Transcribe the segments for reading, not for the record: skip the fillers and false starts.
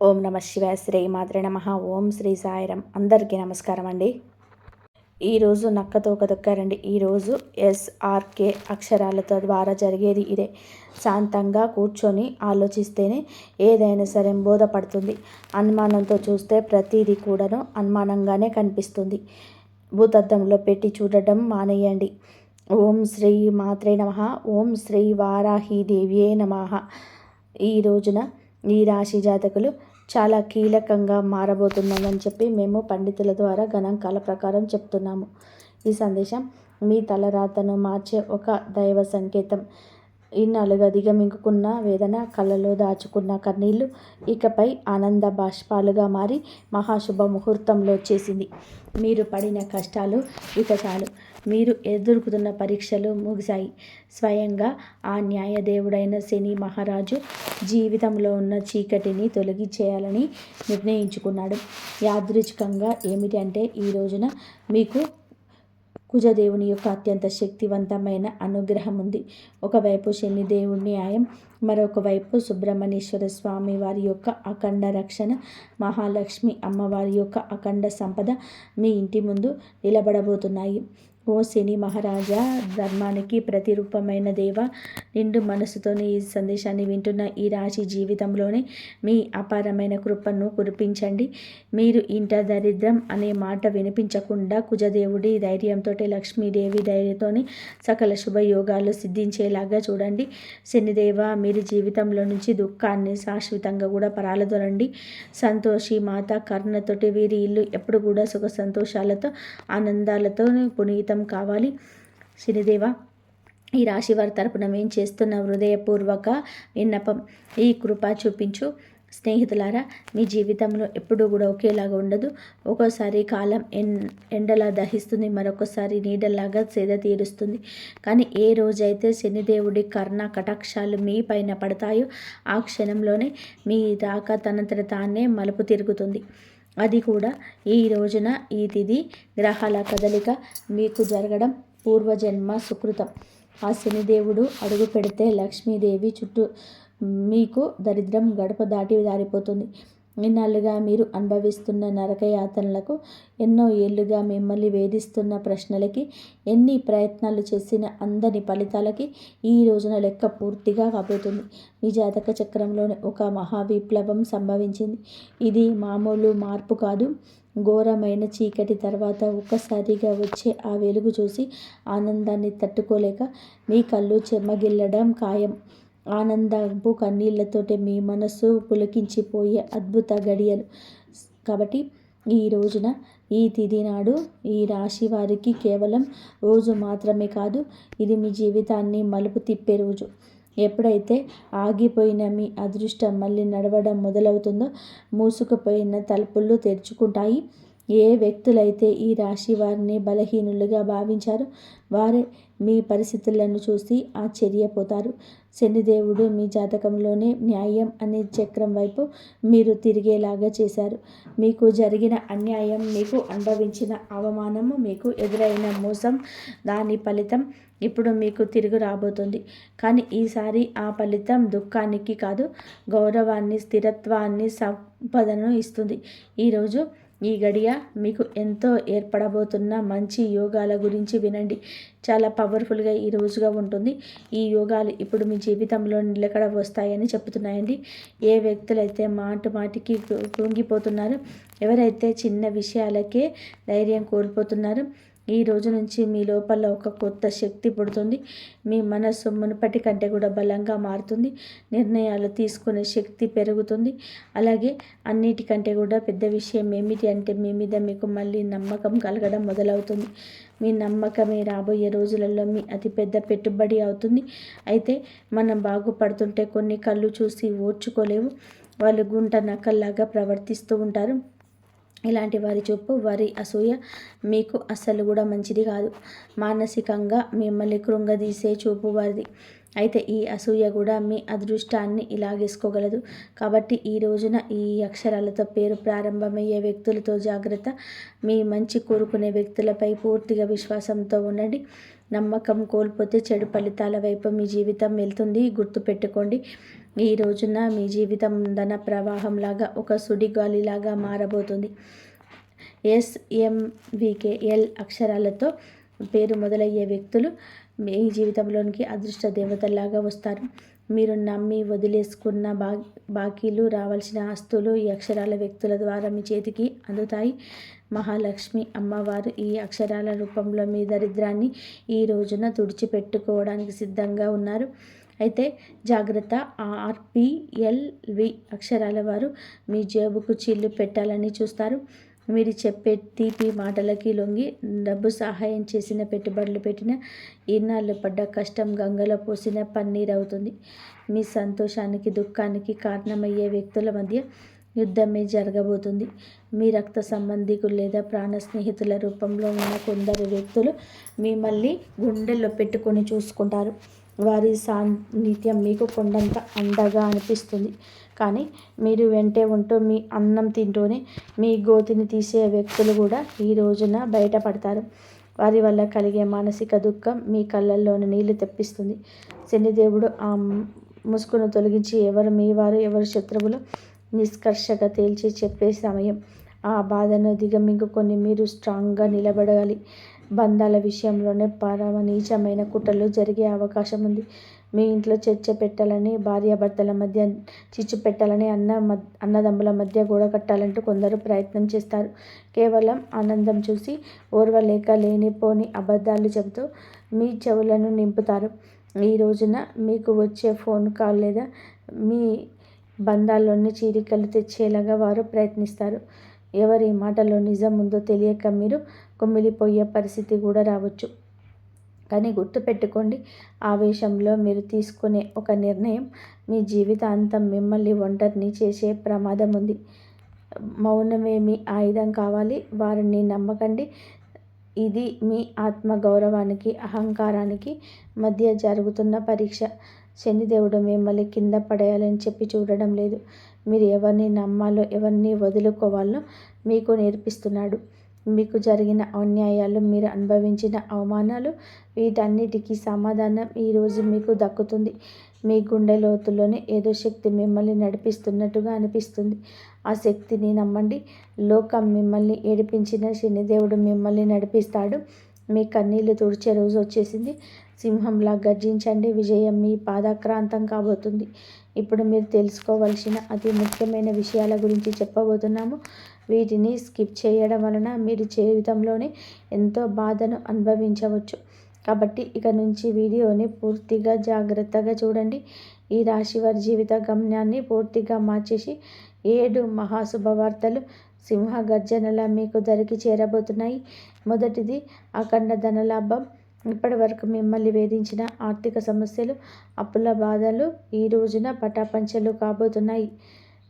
ఓం నమ శివాయ. శ్రీ మాత్రే నమ. ఓం శ్రీ సాయిరం. అందరికీ నమస్కారం అండి. ఈరోజు నక్కతోక తొక్కారండి. ఈరోజు SRK అక్షరాలతో ద్వారా జరిగేది ఇదే. శాంతంగా కూర్చొని ఆలోచిస్తేనే ఏదైనా సరే బోధపడుతుంది. అనుమానంతో చూస్తే ప్రతిదీ కూడాను అనుమానంగానే కనిపిస్తుంది. భూతద్దంలో పెట్టి చూడడం మానేయండి. ఓం శ్రీ మాత్రే నమ. ఓం శ్రీ వారాహీదేవ్యే నమ. ఈ రోజున ఈ రాశి జాతకులు చాలా కీలకంగా మారబోతున్నామని చెప్పి మేము పండితుల ద్వారా గణాంకాల ప్రకారం చెప్తున్నాము. ఈ సందేశం మీ తలరాతను మార్చే ఒక దైవ సంకేతం. ఇన్నాళ్ళుగా దిగమింగుకున్న వేదన, కళ్ళలో దాచుకున్న కన్నీళ్లు ఇకపై ఆనంద బాష్పాలుగా మారి మహాశుభ ముహూర్తంలో వచ్చేసింది. మీరు పడిన కష్టాలు ఇక చాలు. మీరు ఎదుర్కొంటున్న పరీక్షలు ముగిశాయి. స్వయంగా ఆ న్యాయదేవుడైన శని మహారాజు జీవితంలో ఉన్న చీకటిని తొలగించేయాలని నిర్ణయించుకున్నాడు. యాదృచ్ఛికంగా ఏమిటి అంటే ఈ రోజున మీకు కుజదేవుని యొక్క అత్యంత శక్తివంతమైన అనుగ్రహం ఉంది. ఒకవైపు శనిదేవుని న్యాయం, మరొక వైపు సుబ్రహ్మణ్యేశ్వర స్వామి వారి యొక్క అఖండ రక్షణ, మహాలక్ష్మి అమ్మవారి యొక్క అఖండ సంపద మీ ఇంటి ముందు నిలబడబోతున్నాయి. ఓ శని మహారాజా, ధర్మానికి ప్రతిరూపమైన దేవ, నిండు మనసుతోని ఈ సందేశాన్ని వింటున్న ఈ రాశి జీవితంలోనే మీ అపారమైన కృపను కురిపించండి. మీరు ఇంట దరిద్రం అనే మాట వినిపించకుండా కుజదేవుడి ధైర్యంతో, లక్ష్మీదేవి ధైర్యంతోని సకల శుభయోగాలు సిద్ధించేలాగా చూడండి. శనిదేవ, మీరు జీవితంలో నుంచి దుఃఖాన్ని శాశ్వతంగా కూడా పరాలదొరండి. సంతోషి మాత కరుణతోటి వీరి ఇల్లు ఎప్పుడు కూడా సుఖ సంతోషాలతో ఆనందాలతో పునీతం కావాలి. శనిదేవ, ఈ రాశి వారి తరపున మేము చేస్తున్న హృదయపూర్వక విన్నపం, ఈ కృప చూపించు. స్నేహితులారా, మీ జీవితంలో ఎప్పుడూ కూడా ఒకేలాగా ఉండదు. ఒక్కోసారి కాలం ఎండలా దహిస్తుంది, మరొకసారి నీడలాగా సేద తీరుస్తుంది. కానీ ఏ రోజైతే శనిదేవుడి కర్ణ కటాక్షాలు మీ పైన పడతాయో ఆ క్షణంలోనే మీ రాక తనంతట తానే మలుపు తిరుగుతుంది. అది కూడా ఈ రోజున ఈ తిథి గ్రహాల కదలిక మీకు జరగడం పూర్వజన్మ సుకృతం. ఆ శనిదేవుడు అడుగు పెడితే లక్ష్మీదేవి చుట్టూ మీకు దరిద్రం గడప దాటి దారిపోతుంది. ఇన్నాళ్ళుగా మీరు అనుభవిస్తున్న నరకయాతనలకు, ఎన్నో ఏళ్ళుగా మిమ్మల్ని వేధిస్తున్న ప్రశ్నలకి, ఎన్ని ప్రయత్నాలు చేసిన అందని ఫలితాలకి ఈ రోజున లెక్క పూర్తిగా కాబోతుంది. మీ జాతక చక్రంలోనే ఒక మహావిప్లవం సంభవించింది. ఇది మామూలు మార్పు కాదు. ఘోరమైన చీకటి తర్వాత ఒక్కసారిగా వచ్చే ఆ వెలుగు చూసి ఆనందాన్ని తట్టుకోలేక మీ కళ్ళు చెమ్మగిల్లడం ఖాయం. ఆనందపు కన్నీళ్లతోటే మీ మనస్సు పులకించిపోయే అద్భుత గడియలు. కాబట్టి ఈ రోజున ఈ తిథి నాడు ఈ రాశి వారికి కేవలం రోజు మాత్రమే కాదు, ఇది మీ జీవితాన్ని మలుపు తిప్పే రోజు. ఎప్పుడైతే ఆగిపోయిన మీ అదృష్టం మళ్ళీ నడవడం మొదలవుతుందో, మూసుకుపోయిన తలుపులు తెరుచుకుంటాయి. ఏ వ్యక్తులైతే ఈ రాశి వారిని బలహీనులుగా భావించారో వారే మీ పరిస్థితులను చూసి ఆశ్చర్యపోతారు. శనిదేవుడు మీ జాతకంలోనే న్యాయం అనే చక్రం వైపు మీరు తిరిగేలాగా చేశారు. మీకు జరిగిన అన్యాయం, మీకు అనుభవించిన అవమానము, మీకు ఎదురైన మోసం, దాని ఫలితం ఇప్పుడు మీకు తిరిగి రాబోతుంది. కానీ ఈసారి ఆ ఫలితం దుఃఖానికి కాదు, గౌరవాన్ని, స్థిరత్వాన్ని, సంపదను ఇస్తుంది. ఈరోజు ఈ గడియ మీకు ఎంతో ఏర్పడబోతున్న మంచి యోగాల గురించి వినండి. చాలా పవర్ఫుల్గా ఈ రోజుగా ఉంటుంది. ఈ యోగాలు ఇప్పుడు మీ జీవితంలో నిలకడ వస్తాయని చెప్తున్నాయండి. ఏ వ్యక్తులైతే మాటికి కృంగిపోతున్నారో, ఎవరైతే చిన్న విషయాలకే ధైర్యం కోల్పోతున్నారో, ఈ రోజు నుంచి మీ లోపల ఒక కొత్త శక్తి పుడుతుంది. మీ మనస్సు మునుపటి కంటే కూడా బలంగా మారుతుంది. నిర్ణయాలు తీసుకునే శక్తి పెరుగుతుంది. అలాగే అన్నిటికంటే కూడా పెద్ద విషయం ఏమిటి అంటే మీ మీద మీకు మళ్ళీ నమ్మకం కలగడం మొదలవుతుంది. మీ నమ్మకమే రాబోయే రోజులలో మీ అతిపెద్ద పెట్టుబడి అవుతుంది. అయితే మనం బాగుపడుతుంటే కొన్ని కళ్ళు చూసి ఓర్చుకోలేవు. వాళ్ళు గుంట నక్కల్లాగా ప్రవర్తిస్తూ ఉంటారు. ఇలాంటి వారి చూపు, వారి అసూయ మీకు అస్సలు కూడా మంచిది కాదు. మానసికంగా మిమ్మల్ని కృంగదీసే చూపు వారిది. అయితే ఈ అసూయ కూడా మీ అదృష్టాన్ని ఇలాగేసుకోగలదు. కాబట్టి ఈ రోజున ఈ అక్షరాలతో పేరు ప్రారంభమయ్యే వ్యక్తులతో జాగ్రత్త. మీ మంచి కోరుకునే వ్యక్తులపై పూర్తిగా విశ్వాసంతో ఉండండి. నమ్మకం కోల్పోతే చెడు ఫలితాల వైపు మీ జీవితం వెళ్తుంది. గుర్తుపెట్టుకోండి. ఈ రోజున మీ జీవితం ధన ప్రవాహంలాగా ఒక సుడిగాలిలాగా మారబోతుంది. SMVKL అక్షరాలతో పేరు మొదలయ్యే వ్యక్తులు మీ జీవితంలోనికి అదృష్ట దేవతల్లాగా వస్తారు. మీరు నమ్మి వదిలేసుకున్న బాకీలు, రావాల్సిన ఆస్తులు ఈ అక్షరాల వ్యక్తుల ద్వారా మీ చేతికి అందుతాయి. మహాలక్ష్మి అమ్మవారు ఈ అక్షరాల రూపంలో మీ దరిద్రాన్ని ఈ రోజున తుడిచిపెట్టుకోవడానికి సిద్ధంగా ఉన్నారు. అయితే జాగ్రత్త, RPLV అక్షరాల వారు మీ జేబుకు చిల్లు పెట్టాలని చూస్తారు. మీరు చెప్పే తీపి మాటలకి లొంగి డబ్బు సహాయం చేసిన, పెట్టుబడులు పెట్టిన, ఇన్నాళ్ళు పడ్డ కష్టం గంగలో పోసిన పన్నీర్ అవుతుంది. మీ సంతోషానికి దుఃఖానికి కారణమయ్యే వ్యక్తుల మధ్య యుద్ధమే జరగబోతుంది. మీ రక్త సంబంధికులు లేదా ప్రాణ స్నేహితుల రూపంలో ఉన్న కొందరు వ్యక్తులు మిమ్మల్ని గుండెల్లో పెట్టుకొని చూసుకుంటారు. వారి సాన్నిధ్యం మీకు కొండంత అండగా అనిపిస్తుంది. కానీ మీరు వెంటే ఉంటూ మీ అన్నం తింటూనే మీ గోతిని తీసే వ్యక్తులు కూడా ఈ రోజున బయటపడతారు. వారి వల్ల కలిగే మానసిక దుఃఖం మీ కళ్ళల్లోని నీళ్లు తెప్పిస్తుంది. శనిదేవుడు ఆ ముసుగును తొలగించి ఎవరు మీ వారు, ఎవరు శత్రువులు నిష్కర్షగా తేల్చి చెప్పే సమయం. ఆ బాధను దిగమింగుకొని మీరు స్ట్రాంగ్గా నిలబడాలి. బంధాల విషయంలోనే పరమ నీచమైన కుట్రలు జరిగే అవకాశం ఉంది. మీ ఇంట్లో చర్చ పెట్టాలని, భార్యాభర్తల మధ్య చిచ్చు పెట్టాలని, అన్నదమ్ముల మధ్య గోడ కట్టాలంటూ కొందరు ప్రయత్నం చేస్తారు. కేవలం ఆనందం చూసి ఓర్వలేక లేనిపోని అబద్ధాలు చెబుతూ మీ చెవులను నింపుతారు. ఈ రోజున మీకు వచ్చే ఫోన్ కాల్ లేదా మీ బంధాల్లోని చీలికలు తెచ్చేలాగా వారు ప్రయత్నిస్తారు. ఎవరి మాటలో నిజం ఉందో తెలియక మీరు కుమిలిపోయే పరిస్థితి కూడా రావచ్చు. కానీ గుర్తుపెట్టుకోండి, ఆవేశంలో మీరు తీసుకునే ఒక నిర్ణయం మీ జీవితాంతం మిమ్మల్ని ఒంటరిని చేసే ప్రమాదం ఉంది. మౌనమే మీ ఆయుధం కావాలి. వారిని నమ్మకండి. ఇది మీ ఆత్మగౌరవానికి, అహంకారానికి మధ్య జరుగుతున్న పరీక్ష. శనిదేవుడు మిమ్మల్ని కింద పడేయాలని చెప్పి చూడడం లేదు. మీరు ఎవరిని నమ్మాలో, ఎవరిని వదులుకోవాలో మీకు నేర్పిస్తున్నాడు. మీకు జరిగిన అన్యాయాలు, మీరు అనుభవించిన అవమానాలు, వీటన్నిటికీ సమాధానం ఈరోజు మీకు దక్కుతుంది. మీ గుండె లోతుల్లోనే ఏదో శక్తి మిమ్మల్ని నడిపిస్తున్నట్టుగా అనిపిస్తుంది. ఆ శక్తిని నమ్మండి. లోకం మిమ్మల్ని ఏడిపించిన శనిదేవుడు మిమ్మల్ని నడిపిస్తాడు. మీ కన్నీళ్లు తుడిచే రోజు వచ్చేసింది. సింహంలా గర్జించండి. విజయం మీ పాదాక్రాంతం కాబోతుంది. ఇప్పుడు మీరు తెలుసుకోవాల్సిన అతి ముఖ్యమైన విషయాల గురించి చెప్పబోతున్నాము. వీటిని స్కిప్ చేయడం వలన మీరు జీవితంలోనే ఎంతో బాధను అనుభవించవచ్చు. కాబట్టి ఇక నుంచి వీడియోని పూర్తిగా జాగ్రత్తగా చూడండి. ఈ రాశి వారి జీవిత గమ్యాన్ని పూర్తిగా మార్చేసి 7 మహాశుభవార్తలు సింహ గర్జనలా మీకు దరికి చేరబోతున్నాయి. మొదటిది అఖండ ధనలాభం. ఇప్పటి వరకు మిమ్మల్ని వేధించిన ఆర్థిక సమస్యలు, అప్పుల బాధలు ఈ రోజున పటాపంచలు కాబోతున్నాయి.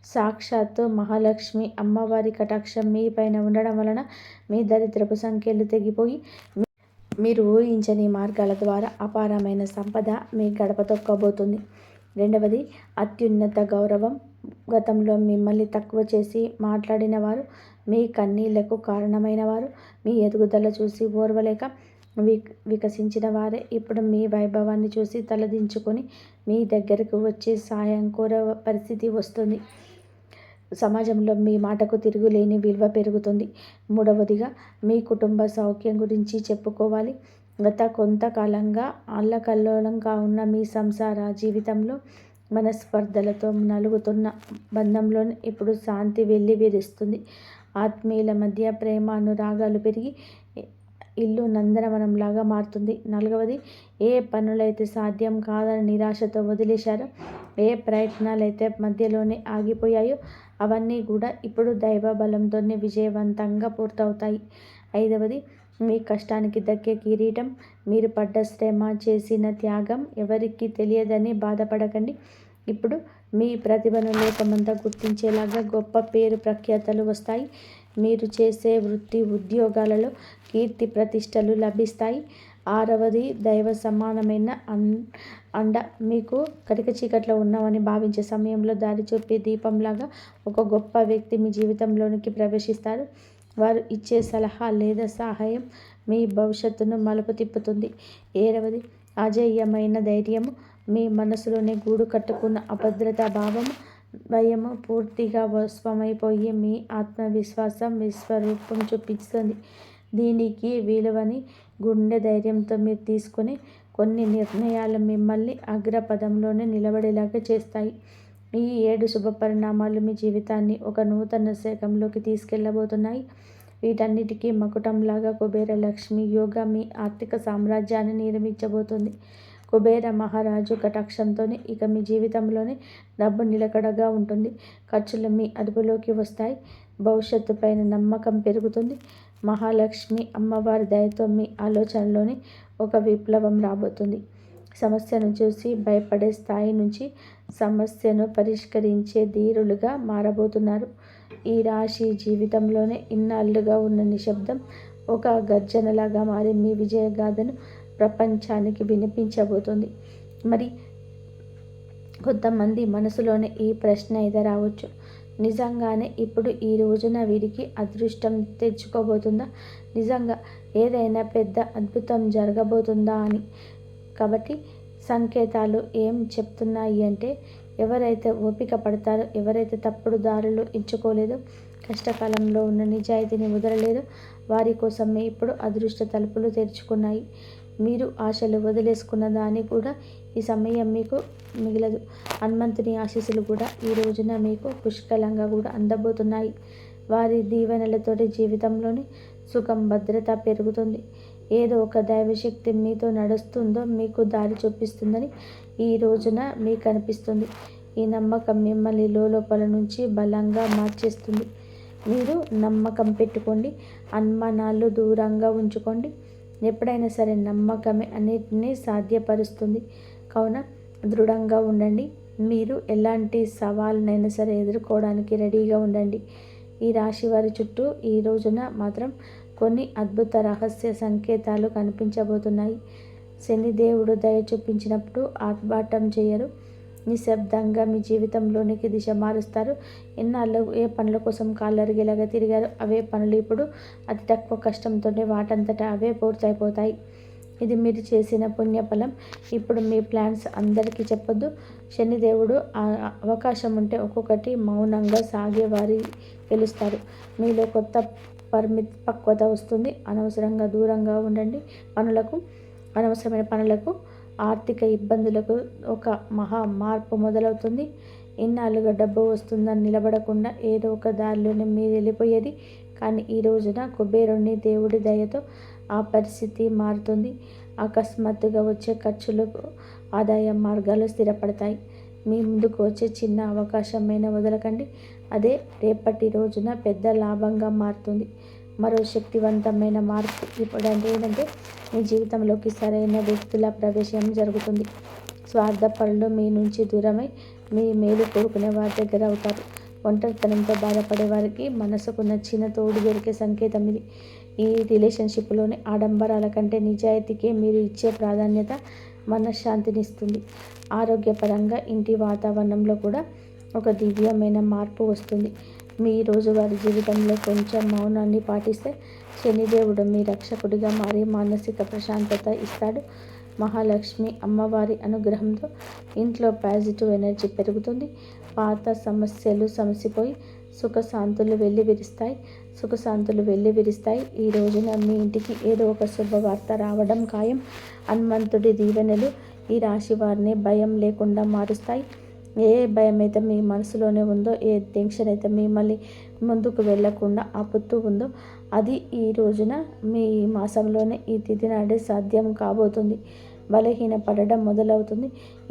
సాక్షాత్తు మహాలక్ష్మి అమ్మవారి కటాక్షం మీ పైన ఉండడం వలన మీ దరిద్రపు సంఖ్యలు తెగిపోయి మీరు ఊహించని మార్గాల ద్వారా అపారమైన సంపద మీ గడప తొక్కబోతుంది. రెండవది అత్యున్నత గౌరవం. గతంలో మిమ్మల్ని తక్కువ చేసి మాట్లాడిన వారు, మీ కన్నీళ్లకు కారణమైన వారు, మీ ఎదుగుదల చూసి ఓర్వలేక వికసించిన వారే ఇప్పుడు మీ వైభవాన్ని చూసి తలదించుకొని మీ దగ్గరకు వచ్చి సాయం కోరే పరిస్థితి వస్తుంది. సమాజంలో మీ మాటకు తిరుగులేని విలువ పెరుగుతుంది. మూడవదిగా మీ కుటుంబ సౌఖ్యం గురించి చెప్పుకోవాలి. గత కొంతకాలంగా అల్లకల్లోలంగా ఉన్న మీ సంసార జీవితంలో మనస్పర్ధలతో నలుగుతున్న బంధంలో ఇప్పుడు శాంతి వెల్లివిరుస్తుంది. ఆత్మీయుల మధ్య ప్రేమ అనురాగాలు పెరిగి ఇల్లు నందనవనంలాగా మారుతుంది. నాలుగవది, ఏ పనులైతే సాధ్యం కాదని నిరాశతో వదిలేశారో, ఏ ప్రయత్నాలైతే మధ్యలోనే ఆగిపోయాయో అవన్నీ కూడా ఇప్పుడు దైవ బలంతోనే విజయవంతంగా పూర్తవుతాయి. ఐదవది, మీ కష్టానికి దక్కే కిరీటం. మీరు పడ్డ శ్రమ, చేసిన త్యాగం ఎవరికీ తెలియదని బాధపడకండి. ఇప్పుడు మీ ప్రతిభను లోకమంతా గుర్తించేలాగా గొప్ప పేరు ప్రఖ్యాతలు వస్తాయి. మీరు చేసే వృత్తి ఉద్యోగాలలో కీర్తి ప్రతిష్టలు లభిస్తాయి. ఆరవది, దైవ సమానమైన అండ. మీకు కటిక చీకట్లో ఉన్నామని భావించే సమయంలో దారి చూపే దీపంలాగా ఒక గొప్ప వ్యక్తి మీ జీవితంలోనికి ప్రవేశిస్తారు. వారు ఇచ్చే సలహా లేదా సహాయం మీ భవిష్యత్తును మలుపు తిప్పుతుంది. ఏడవది, అజేయమైన ధైర్యము. మీ మనసులోనే గూడు కట్టుకున్న అభద్రతా భావము, భయము పూర్తిగా భస్మమైపోయి మీ ఆత్మవిశ్వాసం విశ్వరూపం చూపిస్తుంది. దీనికి విలువని గుండె ధైర్యంతో మీరు తీసుకుని కొన్ని నిర్ణయాలు మిమ్మల్ని అగ్రపదంలోనే నిలబడేలాగా చేస్తాయి. ఈ 7 శుభ పరిణామాలు మీ జీవితాన్ని ఒక నూతన శకంలోకి తీసుకెళ్లబోతున్నాయి. వీటన్నిటికీ మకుటంలాగా కుబేర లక్ష్మి యోగా మీ ఆర్థిక సామ్రాజ్యాన్ని నిర్మించబోతుంది. కుబేర మహారాజు కటాక్షంతోనే ఇక మీ జీవితంలోనే డబ్బు నిలకడగా ఉంటుంది. ఖర్చులు మీ అదుపులోకి వస్తాయి. భవిష్యత్తు పైన నమ్మకం పెరుగుతుంది. మహాలక్ష్మి అమ్మవారి దయతో మీ ఆలోచనలోని ఒక విప్లవం రాబోతుంది. సమస్యను చూసి భయపడే స్థాయి నుంచి సమస్యను పరిష్కరించే ధీరులుగా మారబోతున్నారు. ఈ రాశి జీవితంలోనే ఇన్నాళ్లుగా ఉన్న నిశ్శబ్దం ఒక గర్జనలాగా మారి మీ విజయగాథను ప్రపంచానికి వినిపించబోతుంది. మరి కొంతమంది మనసులోనే ఈ ప్రశ్న ఎదురవచ్చు, నిజంగానే ఇప్పుడు ఈ రోజున వీరికి అదృష్టం తెచ్చుకోబోతుందా? నిజంగా ఏదైనా పెద్ద అద్భుతం జరగబోతుందా అని. కాబట్టి సంకేతాలు ఏం చెప్తున్నాయి అంటే, ఎవరైతే ఓపిక పడతారో, ఎవరైతే తప్పుడు దారులు ఎంచుకోలేదో, కష్టకాలంలో ఉన్న నిజాయితీని వదలలేదో వారి కోసమే ఇప్పుడు అదృష్ట తలుపులు తెరుచుకున్నాయి. మీరు ఆశలు వదిలేసుకున్న దాన్ని కూడా ఈ సమయం మీకు మిగలదు. హనుమంతుని ఆశీస్సులు కూడా ఈ రోజున మీకు పుష్కలంగా కూడా అందబోతున్నాయి. వారి దీవెనలతోటి జీవితంలోని సుఖం భద్రత పెరుగుతుంది. ఏదో ఒక దైవశక్తి మీతో నడుస్తుందో మీకు దారి చూపిస్తుందని ఈ రోజున మీకు అనిపిస్తుంది. ఈ నమ్మకం మిమ్మల్ని లోపల నుంచి బలంగా మార్చేస్తుంది. మీరు నమ్మకం పెట్టుకోండి, అనుమానాలు దూరంగా ఉంచుకోండి. ఎప్పుడైనా సరే నమ్మకమే అన్నిటినీ సాధ్యపరుస్తుంది. కావున దృఢంగా ఉండండి. మీరు ఎలాంటి సవాళ్ళనైనా సరే ఎదుర్కోవడానికి రెడీగా ఉండండి. ఈ రాశి వారి చుట్టూ ఈ రోజున మాత్రం కొన్ని అద్భుత రహస్య సంకేతాలు కనిపించబోతున్నాయి. శనిదేవుడు దయ చూపించినప్పుడు ఆర్భాటం చేయరు. నిశ్శబ్దంగా మీ జీవితంలోనికి దిశ మారుస్తారు. ఎన్నాళ్ళు ఏ పనుల కోసం కాళ్ళరిగేలాగా తిరిగారు, అవే పనులు ఇప్పుడు అతి తక్కువ కష్టంతోనే వాటంతటా అవే పూర్తయిపోతాయి. ఇది మీరు చేసిన పుణ్యఫలం. ఇప్పుడు మీ ప్లాన్స్ అందరికీ చెప్పొద్దు. శనిదేవుడు అవకాశం ఉంటే ఒక్కొక్కటి మౌనంగా సాగేవారి గెలుస్తారు. మీలో కొత్త పక్వత వస్తుంది. అనవసరంగా దూరంగా ఉండండి. అనవసరమైన పనులకు, ఆర్థిక ఇబ్బందులకు ఒక మహా మార్పు మొదలవుతుంది. ఇన్నాళ్ళుగా డబ్బు వస్తుందని నిలబడకుండా ఏదో ఒక దారిలోనే మీరు వెళ్ళిపోయేది. కానీ ఈ రోజున కుబేరుని దేవుడి దయతో ఆ పరిస్థితి మారుతుంది. అకస్మాత్తుగా వచ్చే ఖర్చులకు ఆదాయ మార్గాలు స్థిరపడతాయి. మీ ముందుకు వచ్చే చిన్న అవకాశమైనా వదలకండి. అదే రేపటి రోజున పెద్ద లాభంగా మారుతుంది. మరో శక్తివంతమైన మార్పు ఇప్పుడు ఏంటంటే మీ జీవితంలోకి సరైన వ్యక్తుల ప్రవేశం జరుగుతుంది. స్వార్థపరులు మీ నుంచి దూరమై మీ మేలు కోరుకునే వారి దగ్గర అవుతారు. ఒంటరితనంతో బాధపడే వారికి మనసుకు నచ్చిన తోడు దొరికే సంకేతం ఇది. ఈ రిలేషన్షిప్లోని ఆడంబరాల కంటే నిజాయితీకే మీరు ఇచ్చే ప్రాధాన్యత మనశ్శాంతినిస్తుంది. ఆరోగ్యపరంగా ఇంటి వాతావరణంలో కూడా ఒక దివ్యమైన మార్పు వస్తుంది. మీ రోజువారీ జీవితంలో కొంచెం మౌనాన్ని పాటిస్తే శనిదేవుడు మీ రక్షకుడిగా మారి మానసిక ప్రశాంతత ఇస్తాడు. మహాలక్ష్మి అమ్మవారి అనుగ్రహంతో ఇంట్లో పాజిటివ్ ఎనర్జీ పెరుగుతుంది. పాత సమస్యలు సమసిపోయి సుఖశాంతులు వెల్లివిరుస్తాయి. ఈ రోజున మీ ఇంటికి ఏదో ఒక శుభవార్త రావడం ఖాయం. హనుమంతుడి దీవెనలు ఈ రాశి వారిని భయం లేకుండా మారుస్తాయి. ఏ భయం అయితే మీ మనసులోనే ఉందో, ఏ టెన్షన్ అయితే మిమ్మల్ని ముందుకు వెళ్లకుండా ఆపుతూ ఉందో అది ఈ రోజున మీ మాసంలోనే ఈ తిథి నాడే సాధ్యం కాబోతుంది. బలహీన పడడం మొదలవుతుంది.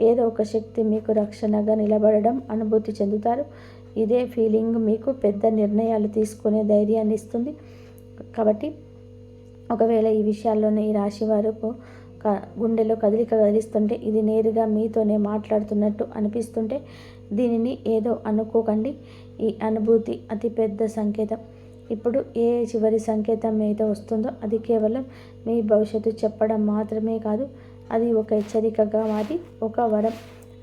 ఏదో ఒక శక్తి మీకు రక్షణగా నిలబడడం అనుభూతి చెందుతారు. ఇదే ఫీలింగ్ మీకు పెద్ద నిర్ణయాలు తీసుకునే ధైర్యాన్ని ఇస్తుంది. కాబట్టి ఒకవేళ ఈ విషయాల్లోనే ఈ రాశి వారికి గుండెలో కదలిక కదిలిస్తుంటే, ఇది నేరుగా మీతోనే మాట్లాడుతున్నట్టు అనిపిస్తుంటే దీనిని ఏదో అనుకోకండి. ఈ అనుభూతి అతి పెద్ద సంకేతం. ఇప్పుడు ఏ చివరి సంకేతం ఏదో వస్తుందో అది కేవలం మీ భవిష్యత్తు చెప్పడం మాత్రమే కాదు, అది ఒక హెచ్చరికగా మారి ఒక వరం.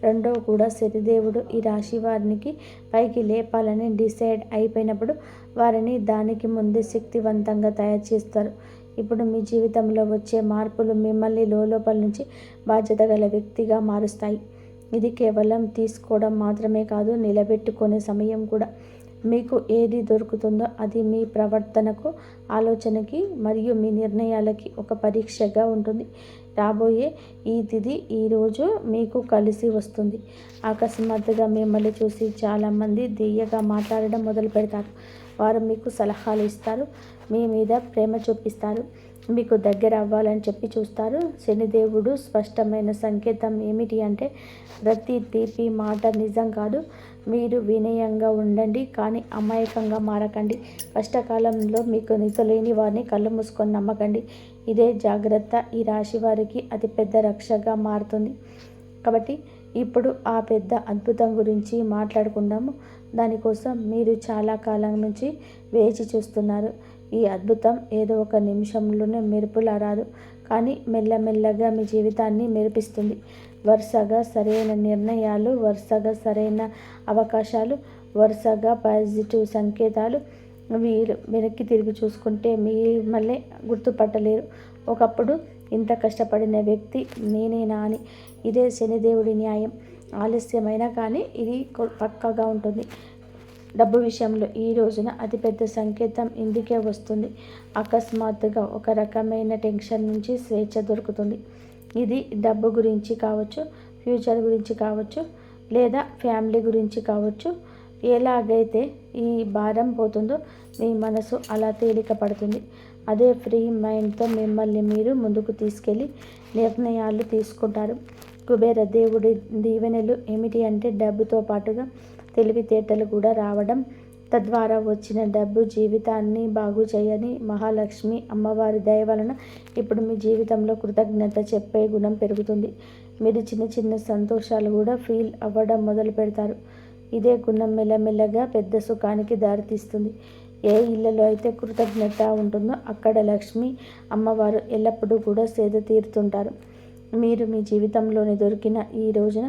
రెండో కూడా శనిదేవుడు ఈ రాశి వారికి పైకి లేపాలని డిసైడ్ అయిపోయినప్పుడు వారిని దానికి ముందే శక్తివంతంగా తయారు చేస్తారు. ఇప్పుడు మీ జీవితంలో వచ్చే మార్పులు మిమ్మల్ని లోపల నుంచి బాధ్యత గల వ్యక్తిగా మారుస్తాయి. ఇది కేవలం తీసుకోవడం మాత్రమే కాదు, నిలబెట్టుకునే సమయం కూడా. మీకు ఏది దొరుకుతుందో అది మీ ప్రవర్తనకు, ఆలోచనకి మరియు మీ నిర్ణయాలకి ఒక పరీక్షగా ఉంటుంది. రాబోయే ఈ తిథి ఈరోజు మీకు కలిసి వస్తుంది. అకస్మాత్తుగా మిమ్మల్ని చూసి చాలామంది దియ్యగా మాట్లాడడం మొదలు పెడతారు. వారు మీకు సలహాలు ఇస్తారు, మీ మీద ప్రేమ చూపిస్తారు, మీకు దగ్గర అవ్వాలని చెప్పి చూస్తారు. శనిదేవుడు స్పష్టమైన సంకేతం ఏమిటి అంటే, ప్రతి తీపి మాట నిజం కాదు. మీరు వినయంగా ఉండండి, కానీ అమాయకంగా మారకండి. కష్టకాలంలో మీకు నిజలేని వారిని కళ్ళు మూసుకొని నమ్మకండి. ఇదే జాగ్రత్త ఈ రాశి వారికి అతిపెద్ద రక్షగా మారుతుంది. కాబట్టి ఇప్పుడు ఆ పెద్ద అద్భుతం గురించి మాట్లాడుకుందాము. దానికోసం మీరు చాలా కాలం నుంచి వేచి చూస్తున్నారు. ఈ అద్భుతం ఏదో ఒక నిమిషంలోనే మెరుపులా రాదు, కానీ మెల్లమెల్లగా మీ జీవితాన్ని మెరిపిస్తుంది. వరుసగా సరైన నిర్ణయాలు, వరుసగా సరైన అవకాశాలు, వరుసగా పాజిటివ్ సంకేతాలు. వీరు వెనక్కి తిరిగి చూసుకుంటే మిమ్మల్ని గుర్తుపట్టలేరు. ఒకప్పుడు ఇంత కష్టపడిన వ్యక్తి నేనేనా అని. ఇదే శనిదేవుడి న్యాయం. ఆలస్యమైనా కానీ ఇది పక్కాగా ఉంటుంది. డబ్బు విషయంలో ఈ రోజున అతిపెద్ద సంకేతం ఇందుకే వస్తుంది. అకస్మాత్తుగా ఒక రకమైన టెన్షన్ నుంచి స్వేచ్ఛ దొరుకుతుంది. ఇది డబ్బు గురించి కావచ్చు, ఫ్యూచర్ గురించి కావచ్చు, లేదా ఫ్యామిలీ గురించి కావచ్చు. ఎలాగైతే ఈ భారం పోతుందో మీ మనసు అలా తేలిక పడుతుంది. అదే ఫ్రీ మైండ్తో మిమ్మల్ని మీరు ముందుకు తీసుకెళ్ళి నిర్ణయాలు తీసుకుంటారు. కుబేర దేవుడి దీవెనలు ఏమిటి అంటే, డబ్బుతో పాటుగా తెలివితేటలు కూడా రావడం. తద్వారా వచ్చిన డబ్బు జీవితాన్ని బాగు చేయని మహాలక్ష్మి అమ్మవారి దయ వలన ఇప్పుడు మీ జీవితంలో కృతజ్ఞత చెప్పే గుణం పెరుగుతుంది. మీరు చిన్న చిన్న సంతోషాలు కూడా ఫీల్ అవ్వడం మొదలు పెడతారు. ఇదే గుణం మెల్లమెల్లగా పెద్ద సుఖానికి దారితీస్తుంది. ఏ ఇళ్లలో అయితే కృతజ్ఞత ఉంటుందో అక్కడ లక్ష్మి అమ్మవారు ఎల్లప్పుడూ కూడా సేద తీరుతుంటారు. మీరు మీ జీవితంలోనే దొరికిన ఈ రోజున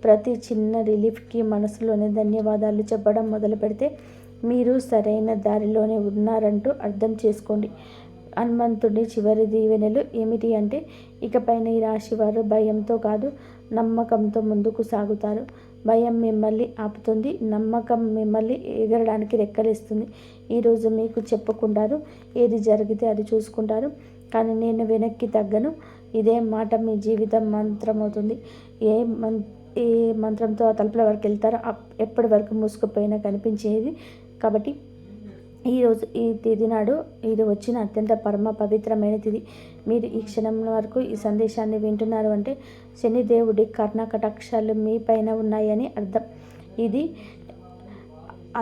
ప్రతి చిన్న రిలీఫ్కి మనసులోనే ధన్యవాదాలు చెప్పడం మొదలు పెడితే మీరు సరైన దారిలోనే ఉన్నారంటూ అర్థం చేసుకోండి. హనుమంతుడి చివరి దీవెనలు ఏమిటి అంటే, ఇకపైన ఈ రాశి వారు భయంతో కాదు, నమ్మకంతో ముందుకు సాగుతారు. భయం మిమ్మల్ని ఆపుతుంది, నమ్మకం మిమ్మల్ని ఎగరడానికి రెక్కలేస్తుంది. ఈరోజు మీకు చెప్పుకుంటారు, ఏది జరిగితే అది చూసుకుంటారు, కానీ నేను వెనక్కి తగ్గను. ఇదే మాట మీ జీవితం మంత్రం అవుతుంది. ఏ మంత్రంతో ఆ తలుపుల వరకు వెళ్తారో ఎప్పటి వరకు మూసుకుపోయినా కనిపించేది. కాబట్టి ఈరోజు ఈ తిథి నాడు ఇది వచ్చిన అత్యంత పరమ పవిత్రమైన తిథి. మీరు ఈ క్షణం వరకు ఈ సందేశాన్ని వింటున్నారు అంటే శనిదేవుడి కర్ణకటాక్షాలు మీ పైన ఉన్నాయని అర్థం.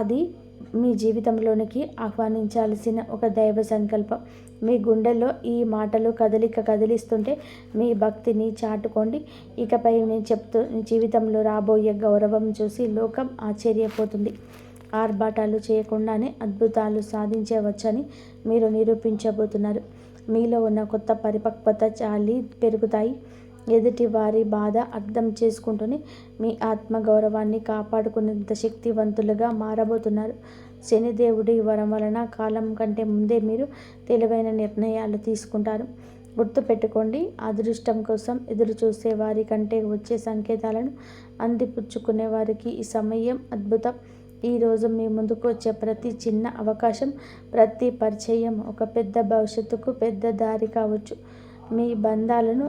అది మీ జీవితంలోనికి ఆహ్వానించాల్సిన ఒక దైవ సంకల్పం. మీ గుండెల్లో ఈ మాటలు కదిలిస్తుంటే మీ భక్తిని చాటుకోండి. ఇకపై నేను జీవితంలో రాబోయే గౌరవం చూసి లోకం ఆశ్చర్యపోతుంది. ఆర్భాటాలు చేయకుండానే అద్భుతాలు సాధించవచ్చని మీరు నిరూపించబోతున్నారు. మీలో ఉన్న కొత్త పరిపక్వత చాలి పెరుగుతాయి. ఎదుటి వారి బాధ అర్థం చేసుకుంటూనే మీ ఆత్మగౌరవాన్ని కాపాడుకునేంత శక్తివంతులుగా మారబోతున్నారు. శనిదేవుడి వరం వలన కాలం కంటే ముందే మీరు తెలివైన నిర్ణయాలు తీసుకుంటారు. గుర్తుపెట్టుకోండి, అదృష్టం కోసం ఎదురు చూసే వారి కంటే వచ్చే సంకేతాలను అందిపుచ్చుకునే వారికి ఈ సమయం అద్భుతం. ఈరోజు మీ ముందుకు వచ్చే ప్రతి చిన్న అవకాశం, ప్రతి పరిచయం ఒక పెద్ద భవిష్యత్తుకు పెద్ద దారి కావచ్చు. మీ బంధాలను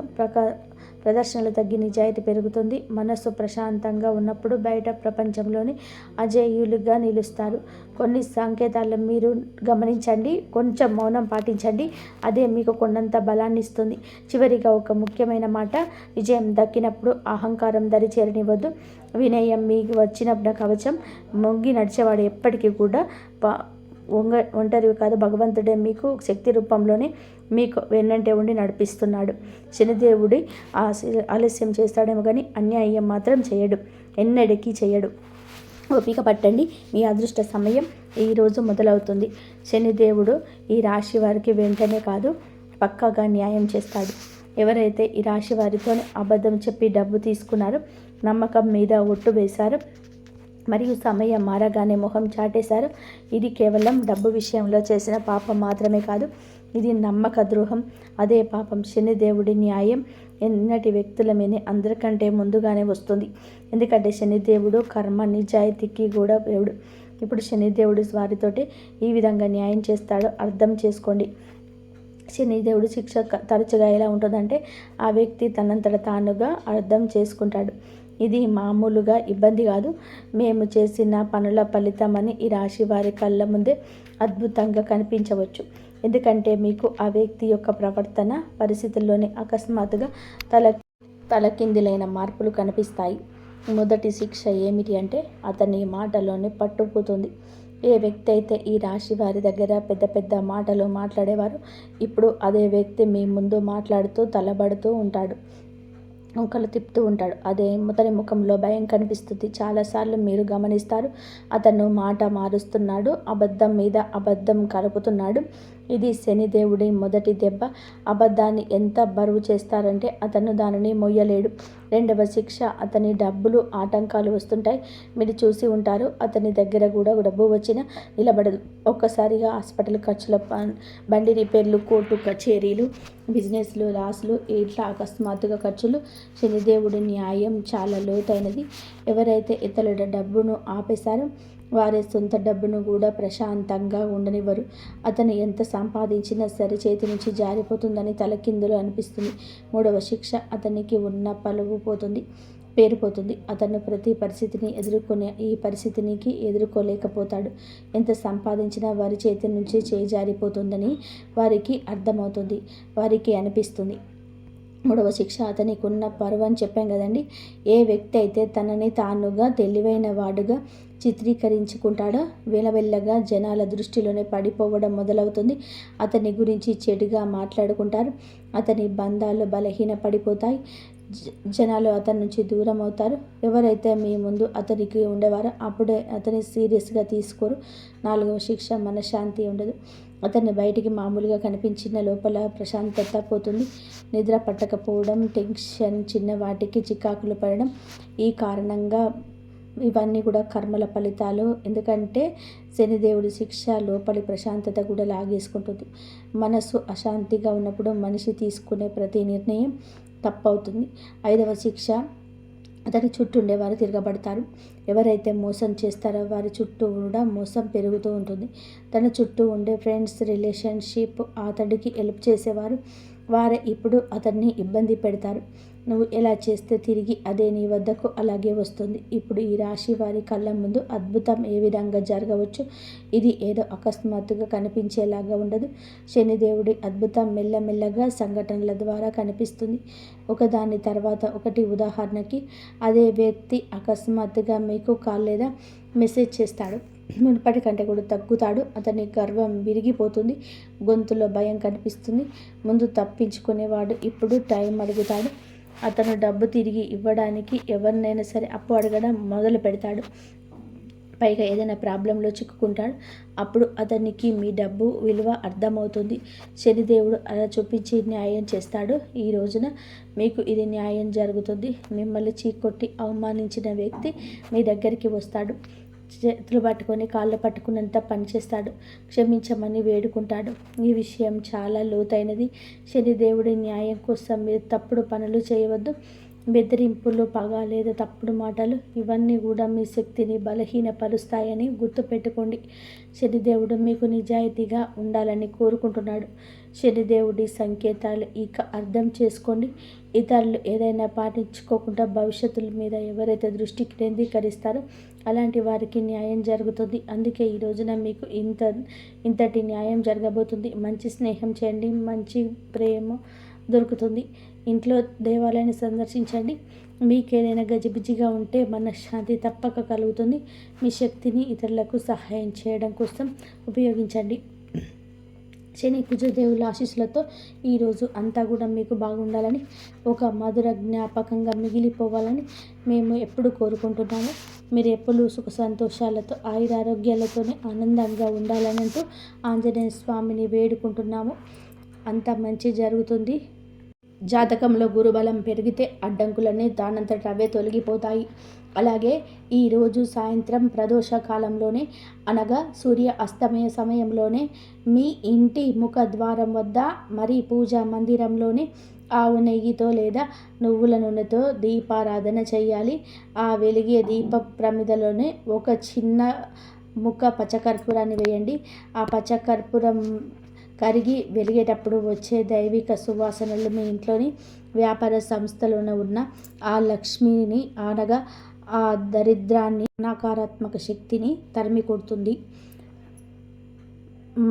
ప్రదర్శనలు తగ్గి నిజాయితీ పెరుగుతుంది. మనస్సు ప్రశాంతంగా ఉన్నప్పుడు బయట ప్రపంచంలోని అజేయులుగా నిలుస్తారు. కొన్ని సంకేతాలను మీరు గమనించండి, కొంచెం మౌనం పాటించండి. అదే మీకు కొండంత బలాన్ని ఇస్తుంది. చివరిగా ఒక ముఖ్యమైన మాట, విజయం దక్కినప్పుడు అహంకారం దరి చేరనివ్వద్దు. వినయం మీకు వచ్చిన కవచం. మొంగి నడిచేవాడు ఎప్పటికీ కూడా ఒంటరివి కాదు. భగవంతుడే మీకు శక్తి రూపంలోనే మీకు వెన్నంటే ఉండి నడిపిస్తున్నాడు. శనిదేవుడి ఆలస్యం చేస్తాడేమో కానీ అన్యాయం మాత్రం చేయడు, ఎన్నటికీ చేయడు. ఓపిక పట్టండి, మీ అదృష్ట సమయం ఈరోజు మొదలవుతుంది. శనిదేవుడు ఈ రాశి వారికి వెంటనే కాదు, పక్కాగా న్యాయం చేస్తాడు. ఎవరైతే ఈ రాశి వారితో అబద్ధం చెప్పి డబ్బు తీసుకున్నారో, నమ్మకం మీద ఒట్టు వేశారో, మరియు సమయం మారగానే మొహం చాటేశారు. ఇది కేవలం డబ్బు విషయంలో చేసిన పాపం మాత్రమే కాదు, ఇది నమ్మక ద్రోహం. అదే పాపం. శనిదేవుడి న్యాయం ఎన్నటి వ్యక్తుల మీద అందరికంటే ముందుగానే వస్తుంది. ఎందుకంటే శనిదేవుడు కర్మ నిజాయితీకి కూడా దేవుడు. ఇప్పుడు శనిదేవుడు వారితోటి ఈ విధంగా న్యాయం చేస్తాడో అర్థం చేసుకోండి. శనిదేవుడు శిక్ష తరచుగా ఎలా ఉంటుందంటే ఆ వ్యక్తి తనంతట తానుగా అర్థం చేసుకుంటాడు. ఇది మామూలుగా ఇబ్బంది కాదు, మేము చేసిన పనుల ఫలితమని ఈ రాశి వారి కళ్ళ ముందే అద్భుతంగా కనిపించవచ్చు. ఎందుకంటే మీకు ఆ వ్యక్తి యొక్క ప్రవర్తన పరిస్థితుల్లోనే అకస్మాత్తుగా తలకిందులైన మార్పులు కనిపిస్తాయి. మొదటి శిక్ష ఏమిటి అంటే అతని మాటలోనే పట్టుకుపోతుంది. ఏ వ్యక్తి అయితే ఈ రాశి వారి దగ్గర పెద్ద పెద్ద మాటలు మాట్లాడేవారు, ఇప్పుడు అదే వ్యక్తి మీ ముందు మాట్లాడుతూ తలబడుతూ ఉంటాడు, ముఖలు తిప్పుతూ ఉంటాడు. అతని ముఖంలో భయం కనిపిస్తుంది. చాలాసార్లు మీరు గమనిస్తారు, అతను మాట మారుస్తున్నాడు, అబద్ధం మీద అబద్ధం కలుపుతున్నాడు. ఇది శనిదేవుడి మొదటి దెబ్బ. అబద్ధాన్ని ఎంత బరువు చేస్తారంటే అతను దానిని మొయ్యలేడు. రెండవ శిక్ష, అతని డబ్బులు ఆటంకాలు వస్తుంటాయి. మీరు చూసి ఉంటారు, అతని దగ్గర కూడా డబ్బు వచ్చినా నిలబడదు. ఒక్కసారిగా హాస్పిటల్ ఖర్చుల, బండి రిపేర్లు, కోర్టు కచేరీలు, బిజినెస్లు లాస్లు, ఇట్లా అకస్మాత్తుగా ఖర్చులు. శనిదేవుడి న్యాయం చాలా లోతైనది. ఎవరైతే ఇతరుల డబ్బును ఆపేశారో వారి సొంత డబ్బును కూడా ప్రశాంతంగా ఉండనివ్వరు. అతను ఎంత సంపాదించినా సరే చేతి నుంచి జారిపోతుందని తలకిందులు అనిపిస్తుంది. మూడవ శిక్ష, అతనికి ఉన్న పలువు పోతుంది, పేరుపోతుంది. అతను ప్రతి పరిస్థితిని ఈ పరిస్థితికి ఎదుర్కోలేకపోతాడు. ఎంత సంపాదించినా వారి చేతి నుంచి చేయి జారిపోతుందని వారికి అర్థమవుతుంది, వారికి అనిపిస్తుంది. మూడవ శిక్ష, అతనికి ఉన్న పరువు అని చెప్పాం కదండి. ఏ వ్యక్తి అయితే తనని తానుగా తెలివైన వాడుగా చిత్రీకరించుకుంటాడో వెళ్ళవెళ్ళగా జనాల దృష్టిలోనే పడిపోవడం మొదలవుతుంది. అతని గురించి చెడుగా మాట్లాడుకుంటారు. అతని బంధాలు బలహీన పడిపోతాయి. జనాలు అతని నుంచి దూరం అవుతారు. ఎవరైతే మీ ముందు అతనికి ఉండేవారో అప్పుడే అతని సీరియస్గా తీసుకోరు. నాలుగవ శిక్ష, మనశ్శాంతి ఉండదు. అతన్ని బయటికి మామూలుగా కనిపించిన లోపల ప్రశాంతత పోతుంది. నిద్ర పట్టకపోవడం, టెన్షన్, చిన్న వాటికి చికాకులు పడడం. ఈ కారణంగా ఇవన్నీ కూడా కర్మల ఫలితాలు. ఎందుకంటే శనిదేవుడి శిక్ష లోపలి ప్రశాంతత కూడా లాగేసుకుంటుంది. మనసు అశాంతిగా ఉన్నప్పుడు మనిషి తీసుకునే ప్రతి నిర్ణయం తప్పవుతుంది. ఐదవ శిక్ష, అతని చుట్టూ ఉండేవారు తిరగబడతారు. ఎవరైతే మోసం చేస్తారో వారి చుట్టూ కూడా మోసం పెరుగుతూ ఉంటుంది. తన చుట్టూ ఉండే ఫ్రెండ్స్, రిలేషన్షిప్, అతడికి హెల్ప్ చేసేవారు వారే ఇప్పుడు అతన్ని ఇబ్బంది పెడతారు. నువ్వు ఎలా చేస్తే తిరిగి అదే నీ వద్దకు అలాగే వస్తుంది. ఇప్పుడు ఈ రాశి వారి కళ్ళ ముందు అద్భుతం ఏ విధంగా జరగవచ్చు. ఇది ఏదో అకస్మాత్తుగా కనిపించేలాగా ఉండదు. శనిదేవుడి అద్భుతం మెల్లమెల్లగా సంఘటనల ద్వారా కనిపిస్తుంది, ఒకదాని తర్వాత ఒకటి. ఉదాహరణకి, అదే వ్యక్తి అకస్మాత్తుగా మీకు కాల్ లేదా మెసేజ్ చేస్తాడు. మునుపటి కంటే కూడా తగ్గుతాడు. అతని గర్వం విరిగిపోతుంది. గొంతులో భయం కనిపిస్తుంది. ముందు తప్పించుకునేవాడు ఇప్పుడు టైం అడుగుతాడు. అతను డబ్బు తిరిగి ఇవ్వడానికి ఎవరినైనా సరే అప్పు అడగడం మొదలు పెడతాడు. పైగా ఏదైనా ప్రాబ్లంలో చిక్కుకుంటాడు. అప్పుడు అతనికి మీ డబ్బు విలువ అర్థమవుతుంది. శనిదేవుడు అలా చూపించి న్యాయం చేస్తాడు. ఈ రోజున మీకు ఇది న్యాయం జరుగుతుంది. మిమ్మల్ని చీకొట్టి అవమానించిన వ్యక్తి మీ దగ్గరికి వస్తాడు. చేతులు పట్టుకొని కాళ్ళు పట్టుకున్నంత పనిచేస్తాడు. క్షమించమని వేడుకుంటాడు. ఈ విషయం చాలా లోతైనది. శనిదేవుడి న్యాయం కోసం మీరు తప్పుడు పనులు చేయవద్దు. బెదిరింపులు, పగ లేదా తప్పుడు మాటలు ఇవన్నీ కూడా మీ శక్తిని బలహీనపరుస్తాయని గుర్తుపెట్టుకోండి. శనిదేవుడు మీకు నిజాయితీగా ఉండాలని కోరుకుంటున్నాడు. శనిదేవుడి సంకేతాలు ఇక అర్థం చేసుకోండి. ఇతరులు ఏదైనా పాటించుకోకుండా భవిష్యత్తుల మీద ఎవరైతే దృష్టి కేంద్రీకరిస్తారో అలాంటి వారికి న్యాయం జరుగుతుంది. అందుకే ఈ రోజున మీకు ఇంతటి న్యాయం జరగబోతుంది. మంచి స్నేహం చేయండి, మంచి ప్రేమ దొరుకుతుంది. ఇంట్లో దేవాలయాన్ని సందర్శించండి. మీకు ఏదైనా గజిబిజిగా ఉంటే మనశ్శాంతి తప్పక కలుగుతుంది. మీ శక్తిని ఇతరులకు సహాయం చేయడం కోసం ఉపయోగించండి. శని కుజదేవుల ఆశీస్సులతో ఈరోజు అంతా కూడా మీకు బాగుండాలని, ఒక మధుర జ్ఞాపకంగా మిగిలిపోవాలని మేము ఎప్పుడు కోరుకుంటున్నాము. మీరు ఎప్పుడు సుఖ సంతోషాలతో ఆయురారోగ్యాలతోనే ఆనందంగా ఉండాలని అంటూ ఆంజనేయ స్వామిని వేడుకుంటున్నాము. అంతా మంచి జరుగుతుంది. జాతకంలో గురుబలం పెరిగితే అడ్డంకులన్నీ దానంతట అవే తొలగిపోతాయి. అలాగే ఈరోజు సాయంత్రం ప్రదోష కాలంలోనే అనగా సూర్య అస్తమయ సమయంలోనే మీ ఇంటి ముఖద్వారం వద్ద మరి పూజా మందిరంలోనే ఆవు నెయ్యితో లేదా నువ్వుల నూనెతో దీపారాధన చేయాలి. ఆ వెలిగే దీప ప్రమిదలోనే ఒక చిన్న ముక్క పచ్చకర్పూరాన్ని వేయండి. ఆ పచ్చకర్పూరం కరిగి వెలిగేటప్పుడు వచ్చే దైవిక సువాసనలు మీ ఇంట్లోని వ్యాపార సంస్థలోనే ఉన్న ఆ లక్ష్మిని అనగా ఆ దరిద్రాన్ని నకారాత్మక శక్తిని తరిమి కొడుతుంది.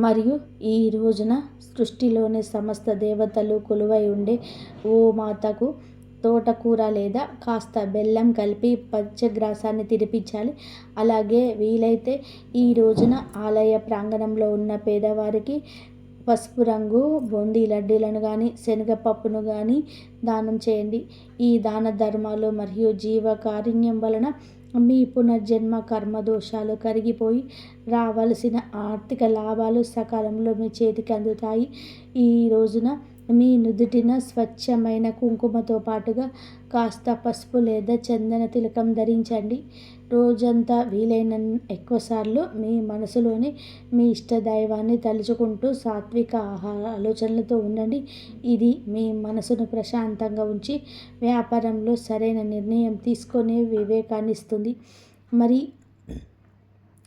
మరియు ఈ రోజున సృష్టిలోని సమస్త దేవతలు కొలువై ఉండే ఓ మాతకు తోటకూర లేదా కాస్త బెల్లం కలిపి పచ్చగ్రాసాన్ని తినిపించాలి. అలాగే వీలైతే ఈ రోజున ఆలయ ప్రాంగణంలో ఉన్న పేదవారికి పసుపు రంగు బూందీ లడ్డూలను కానీ శనగపప్పును కానీ దానం చేయండి. ఈ దాన ధర్మాలు మరియు జీవకారుణ్యం వలన మీ పునర్జన్మ కర్మదోషాలు కరిగిపోయి రావలసిన ఆర్థిక లాభాలు సకాలంలో మీ చేతికి అందుతాయి. ఈ రోజున మీ నుదుటిన స్వచ్ఛమైన కుంకుమతో పాటుగా కాస్త పసుపు లేదా చందన తిలకం ధరించండి. రోజంతా వీలైన ఎక్కువసార్లు మీ మనసులోని మీ ఇష్టదైవాన్ని తలుచుకుంటూ సాత్విక ఆహార ఆలోచనలతో ఉండండి. ఇది మీ మనసును ప్రశాంతంగా ఉంచి వ్యాపారంలో సరైన నిర్ణయం తీసుకునే వివేకాన్ని ఇస్తుంది. మరి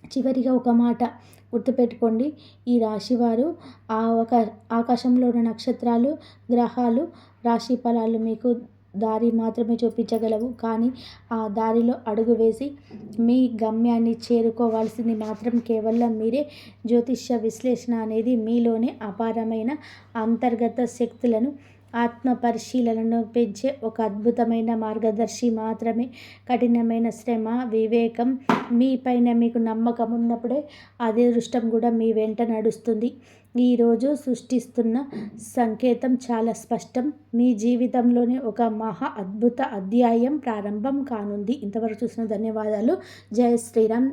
చివరిగా ఒక మాట గుర్తుపెట్టుకోండి. ఈ రాశివారు ఆకాశంలో ఉన్న నక్షత్రాలు, గ్రహాలు, రాశి ఫలాలు మీకు దారి మాత్రమే చూపించగలవు. కానీ ఆ దారిలో అడుగు వేసి మీ గమ్యాన్ని చేరుకోవాల్సింది మాత్రం కేవలం మీరే. జ్యోతిష్య విశ్లేషణ అనేది మీలోనే అపారమైన అంతర్గత శక్తులను, ఆత్మ పరిశీలనను పెంచే ఒక అద్భుతమైన మార్గదర్శి మాత్రమే. కఠినమైన శ్రమ, వివేకం, మీపైన మీకు నమ్మకం ఉన్నప్పుడే అదృష్టం కూడా మీ వెంట నడుస్తుంది. ఈరోజు సృష్టిస్తున్న సంకేతం చాలా స్పష్టం. మీ జీవితంలోనే ఒక మహా అద్భుత అధ్యాయం ప్రారంభం కానుంది. ఇంతవరకు చూసిన ధన్యవాదాలు. జై శ్రీరామ్.